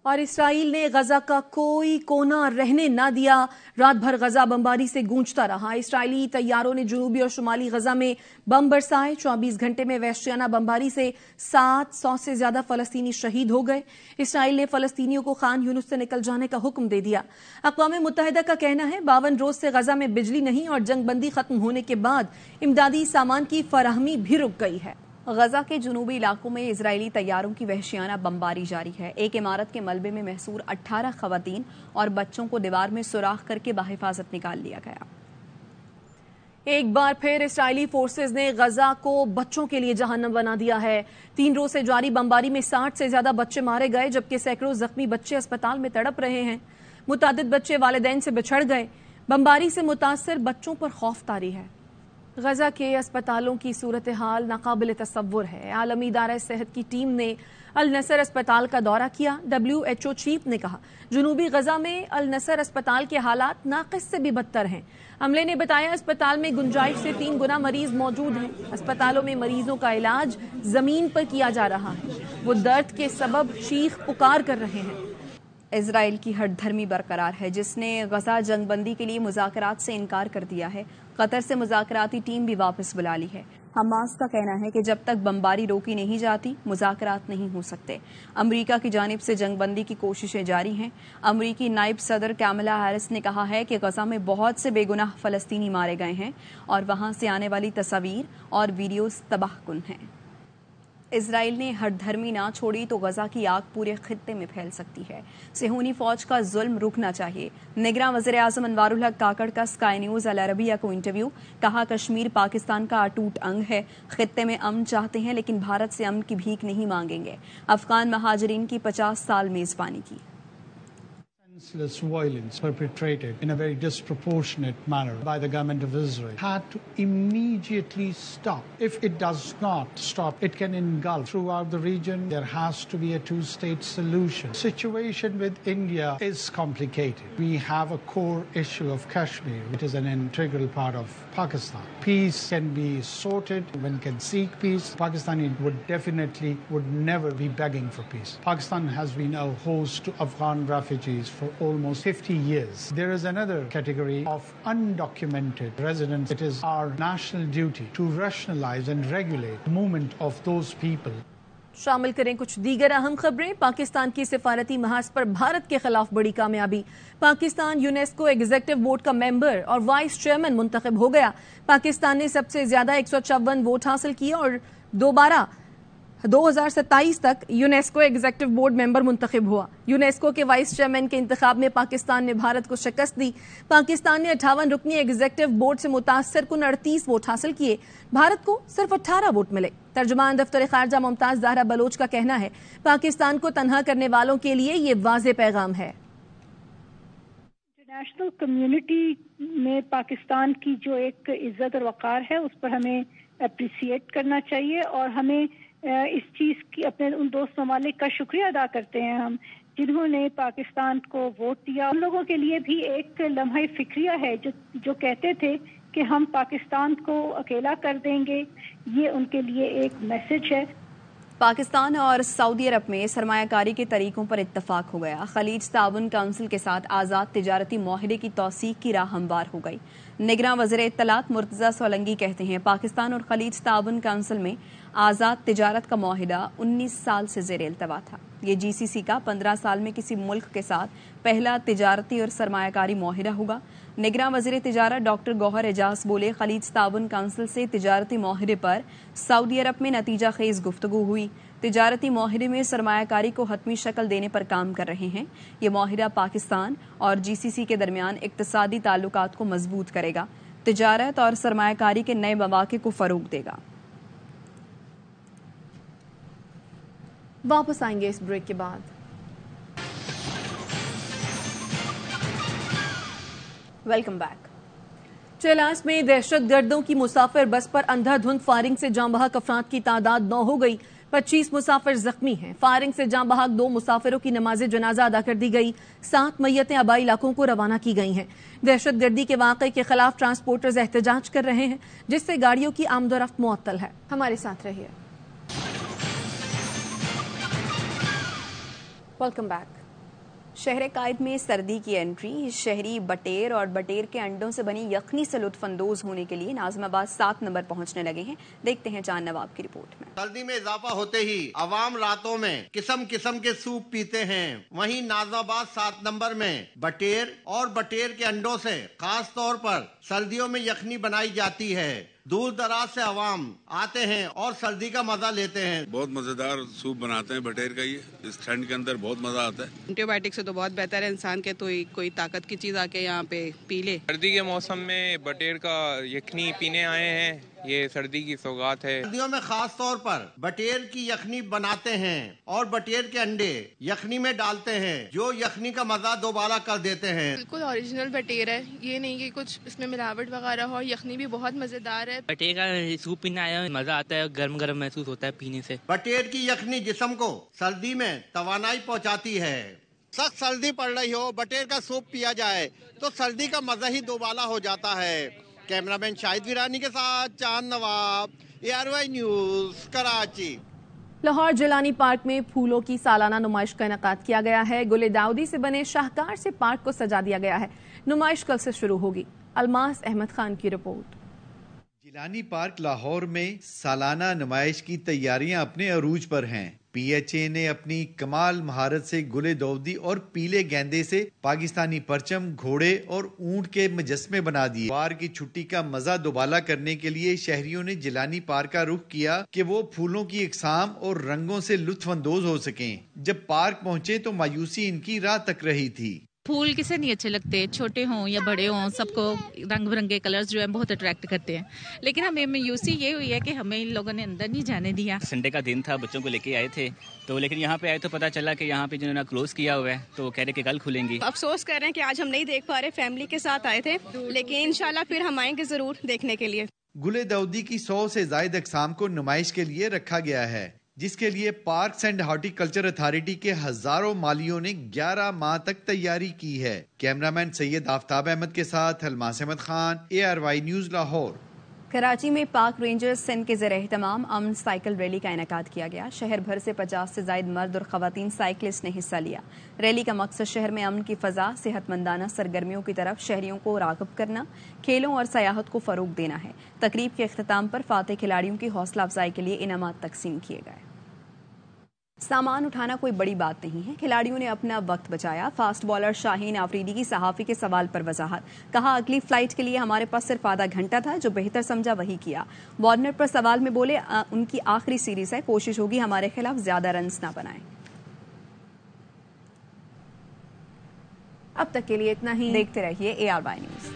اور اسرائیل نے غزہ کا کوئی کونا رہنے نہ دیا. رات بھر غزہ بمباری سے گونجتا رہا. اسرائیلی طیاروں نے جنوبی اور شمالی غزہ میں بم برسائے. 24 گھنٹے میں وحشیانہ بمباری سے 700 سے زیادہ فلسطینی شہید ہو گئے. اسرائیل نے فلسطینیوں کو خان یونس سے نکل جانے کا حکم دے دیا. اقوام متحدہ کا کہنا ہے 52 روز سے غزہ میں بجلی نہیں اور جنگ بندی ختم ہونے کے بعد امدادی سامان کی فراہمی بھی رک گئی ہے. غزہ کے جنوبی علاقوں میں اسرائیلی طیاروں کی وحشیانہ بمباری جاری ہے. ایک عمارت کے ملبے میں محصور 18 خواتین اور بچوں کو دیوار میں سوراخ کر کے بحفاظت نکال لیا گیا. ایک بار پھر اسرائیلی فورسز نے غزہ کو بچوں کے لیے جہنم بنا دیا ہے. 3 روز سے جاری بمباری میں 60 سے زیادہ بچے مارے گئے جبکہ سینکڑوں زخمی بچے اسپتال میں تڑپ رہے ہیں. متعدد بچے والدین سے بچھڑ گئے. بمباری سے متاثر بچوں پر خوف طاری ہے. غزہ کے اسپتالوں کی صورتحال ناقابل تصور ہے. عالمی ادارہ صحت کی ٹیم نے النصر اسپتال کا دورہ کیا. WHO چیف نے کہا جنوبی غزہ میں النصر اسپتال کے حالات ناقص سے بھی بدتر ہیں. عملے نے بتایا اسپتال میں گنجائش سے 3 گنا مریض موجود ہیں. اسپتالوں میں مریضوں کا علاج زمین پر کیا جا رہا ہے. وہ درد کے سبب چیخ پکار کر رہے ہیں. اسرائیل کی ہٹ دھرمی برقرار ہے جس نے غزہ جنگ بندی کے لیے مذاکرات سے انکار کر دیا ہے. قطر سے مذاکراتی ٹیم بھی واپس بلا لی ہے. حماس کا کہنا ہے کہ جب تک بمباری روکی نہیں جاتی مذاکرات نہیں ہو سکتے. امریکہ کی جانب سے جنگ بندی کی کوششیں جاری ہیں. امریکی نائب صدر کاملا ہیرس نے کہا ہے کہ غزہ میں بہت سے بے گناہ فلسطینی مارے گئے ہیں اور وہاں سے آنے والی تصاویر اور ویڈیوز تباہ کن ہیں. اسرائیل نے ہٹ دھرمی نہ چھوڑی تو غزہ کی آگ پورے خطے میں پھیل سکتی ہے. صہیونی فوج کا ظلم رکنا چاہیے. نگراں وزیر اعظم انوار الحق کاکڑ کا اسکائی نیوز العربیہ کو انٹرویو. کہا کشمیر پاکستان کا اٹوٹ انگ ہے. خطے میں امن چاہتے ہیں لیکن بھارت سے امن کی بھیک نہیں مانگیں گے. افغان مہاجرین کی 50 سال میزبانی کی. Senseless violence perpetrated in a very disproportionate manner by the government of Israel had to immediately stop. If it does not stop, it can engulf throughout the region. There has to be a two-state solution. The situation with India is complicated. We have a core issue of Kashmir, which is an integral part of Pakistan. Peace can be sorted. One can seek peace. Pakistan would never be begging for peace. Pakistan has been a host to Afghan refugees for almost 50 years. There is another category of undocumented residents. It is our national duty to rationalize and regulate the movement of those people. شامل کریں کچھ دیگر اہم خبریں. پاکستان کی سفارتی محاذ پر بھارت کے خلاف بڑی کامیابی. پاکستان یونیسکو ایگزیکٹو بورڈ کا ممبر اور وائس چیئرمین منتخب ہو گیا. پاکستان نے سب سے زیادہ 154 ووٹ حاصل کیے اور دوبارہ 2027 تک یونیسکو ایگزیکٹو بورڈ ممبر منتخب ہوا. یونیسکو کے وائس چیئرمین کے انتخاب میں پاکستان نے بھارت کو شکست دی. پاکستان نے 58 رکنی ایگزیکٹو بورڈ سے متاثر کن 38 ووٹ حاصل کیے. بھارت کو صرف 18 ووٹ ملے. ترجمان دفتر خارجہ ممتاز زہرا بلوچ کا کہنا ہے پاکستان کو تنہا کرنے والوں کے لیے یہ واضح پیغام ہے. انٹرنیشنل کمیونٹی میں پاکستان کی جو ایک عزت اور وقار ہے اس پر ہمیں اپریسیٹ کرنا چاہیے اور ہمیں اس چیز کی اپنے ان دوست ممالک کا شکریہ ادا کرتے ہیں ہم جنہوں نے پاکستان کو ووٹ دیا. ان لوگوں کے لیے بھی ایک لمحہ فکریہ ہے جو کہتے تھے کہ ہم پاکستان کو اکیلا کر دیں گے. یہ ان کے لیے ایک میسج ہے. پاکستان اور سعودی عرب میں سرمایہ کاری کے طریقوں پر اتفاق ہو گیا. خلیج تعاون کونسل کے ساتھ آزاد تجارتی معاہدے کی توثیق کی راہ ہموار ہو گئی. نگراں وزیر اطلاعات مرتضی سولنگی کہتے ہیں پاکستان اور خلیج تعاون کونسل میں آزاد تجارت کا معاہدہ 19 سال سے زیر التوا تھا. یہ GCC کا 15 سال میں کسی ملک کے ساتھ پہلا تجارتی اور سرمایہ کاری معاہدہ ہوگا. نگراں وزیر تجارت ڈاکٹر گوہر اعجاز بولے خلیج تعاون کونسل سے تجارتی معاہدے پر سعودی عرب میں نتیجہ خیز گفتگو ہوئی. تجارتی معاہدے میں سرمایہ کاری کو حتمی شکل دینے پر کام کر رہے ہیں. یہ معاہدہ پاکستان اور GCC کے درمیان اقتصادی تعلقات کو مضبوط کرے گا. تجارت اور سرمایہ کاری کے نئے مواقع کو فروغ دے گا. واپس آئیں گے اس بریک کے بعد. Welcome back. چیلاس میں دہشت گردوں کی مسافر بس پر اندھا دھند فائرنگ سے جاں بحق افراد کی تعداد 9 ہو گئی. 25 مسافر زخمی ہیں. فائرنگ سے جاں بحق 2 مسافروں کی نماز جنازہ ادا کر دی گئی. 7 میتیں آبائی علاقوں کو روانہ کی گئی ہیں. دہشت گردی کے واقعے کے خلاف ٹرانسپورٹرز احتجاج کر رہے ہیں جس سے گاڑیوں کی آمد و رفت معطل ہے. ہمارے ساتھ رہیے. Welcome back. شہر قائد میں سردی کی انٹری، شہری بٹیر اور بٹیر کے انڈوں سے بنی یخنی سے لطف اندوز ہونے کے لیے ناظم آباد 7 نمبر پہنچنے لگے ہیں۔ دیکھتے ہیں چاند نواب کی رپورٹ میں۔ سردی میں اضافہ ہوتے ہی عوام راتوں میں قسم قسم کے سوپ پیتے ہیں، وہیں ناظم آباد 7 نمبر میں بٹیر اور بٹیر کے انڈوں سے خاص طور پر سردیوں میں یخنی بنائی جاتی ہے۔ دور دراز سے عوام آتے ہیں اور سردی کا مزہ لیتے ہیں۔ بہت مزیدار سوپ بناتے ہیں بٹیر کا، یہ اس ٹھنڈ کے اندر بہت مزہ آتا ہے۔ اینٹی بایوٹک سے تو بہت بہتر ہے انسان کے، تو کوئی طاقت کی چیز آ کے یہاں پہ پی لے۔ سردی کے موسم میں بٹیر کا یخنی پینے آئے ہیں، یہ سردی کی سوغات ہے۔ سردیوں میں خاص طور پر بٹیر کی یخنی بناتے ہیں اور بٹیر کے انڈے یخنی میں ڈالتے ہیں جو یخنی کا مزہ دوبالا کر دیتے ہیں۔ بالکل اوریجنل بٹیر ہے، یہ نہیں کہ کچھ اس میں ملاوٹ وغیرہ ہو۔ یخنی بھی بہت مزیدار ہے۔ بٹیر کا سوپ پینے آیا ہوں، مزہ آتا ہے، گرم گرم محسوس ہوتا ہے پینے سے۔ بٹیر کی یخنی جسم کو سردی میں توانائی پہنچاتی ہے۔ سخت سردی پڑ رہی ہو، بٹیر کا سوپ پیا جائے تو سردی کا مزہ ہی دوبالا ہو جاتا ہے۔ کیمرہ مین شاہد ویرانی کے ساتھ چاند نواب، ARY news, Karachi. Lahore Jilani park میں پھولوں کی سالانہ نمائش کا انعقاد کیا گیا ہے۔ گل داؤدی سے بنے شاہکار سے پارک کو سجا دیا گیا ہے۔ نمائش کل سے شروع ہوگی۔ الماس احمد خان کی رپورٹ۔ جیلانی پارک لاہور میں سالانہ نمائش کی تیاریاں اپنے عروج پر ہیں۔ PHA نے اپنی کمال مہارت سے گل داؤدی اور پیلے گیندے سے پاکستانی پرچم، گھوڑے اور اونٹ کے مجسمے بنا دیے۔ اتوار کی چھٹی کا مزہ دوبالا کرنے کے لیے شہریوں نے جیلانی پارک کا رخ کیا کہ وہ پھولوں کی اقسام اور رنگوں سے لطف اندوز ہو سکیں۔ جب پارک پہنچے تو مایوسی ان کی راہ تک رہی تھی۔ پھول کسے نہیں اچھے لگتے، چھوٹے ہوں یا بڑے ہوں، سب کو رنگ برنگے کلرز جو ہیں بہت اٹریکٹ کرتے ہیں، لیکن ہمیں مایوسی یہ ہوئی ہے کہ ہمیں ان لوگوں نے اندر نہیں جانے دیا۔ سنڈے کا دن تھا، بچوں کو لے کے آئے تھے تو لیکن یہاں پہ آئے تو پتہ چلا کہ یہاں پہ جنہوں نے کلوز کیا ہوا ہے تو کہہ رہے کہ کل کھلیں گی۔ افسوس کر رہے ہیں کہ آج ہم نہیں دیکھ پا رہے، فیملی کے ساتھ آئے تھے، لیکن انشاءاللہ پھر ہم آئیں گے ضرور دیکھنے کے لیے۔ گل داؤدی کی 100 سے زائد اقسام کو نمائش کے لیے رکھا گیا ہے، جس کے لیے parks and horti culture authority کے ہزاروں مالیوں نے 11 ماہ تک تیاری کی ہے۔ کیمرامین سید آفتاب احمد کے ساتھ الماس احمد خان، ARY نیوز لاہور۔ کراچی میں پاک رینجرز سندھ کے زیر اہتمام امن سائیکل ریلی کا انعقاد کیا گیا۔ شہر بھر سے 50 سے زائد مرد اور خواتین سائیکلسٹ نے حصہ لیا۔ ریلی کا مقصد شہر میں امن کی فضا، صحت مندانہ سرگرمیوں کی طرف شہریوں کو راغب کرنا، کھیلوں اور سیاحت کو فروغ دینا ہے۔ تقریب کے اختتام پر فاتح کھلاڑیوں کی حوصلہ افزائی کے لیے انعامات تقسیم کیے گئے۔ سامان اٹھانا کوئی بڑی بات نہیں ہے، کھلاڑیوں نے اپنا وقت بچایا۔ فاسٹ بالر شاہین آفریدی کی صحافی کے سوال پر وضاحت، کہا اگلی فلائٹ کے لیے ہمارے پاس صرف آدھا گھنٹہ تھا، جو بہتر سمجھا وہی کیا۔ وارنر پر سوال میں بولے ان کی آخری سیریز ہے، کوشش ہوگی ہمارے خلاف زیادہ رنز نہ بنائیں۔ اب تک کے لیے اتنا ہی، دیکھتے رہیے ARY نیوز۔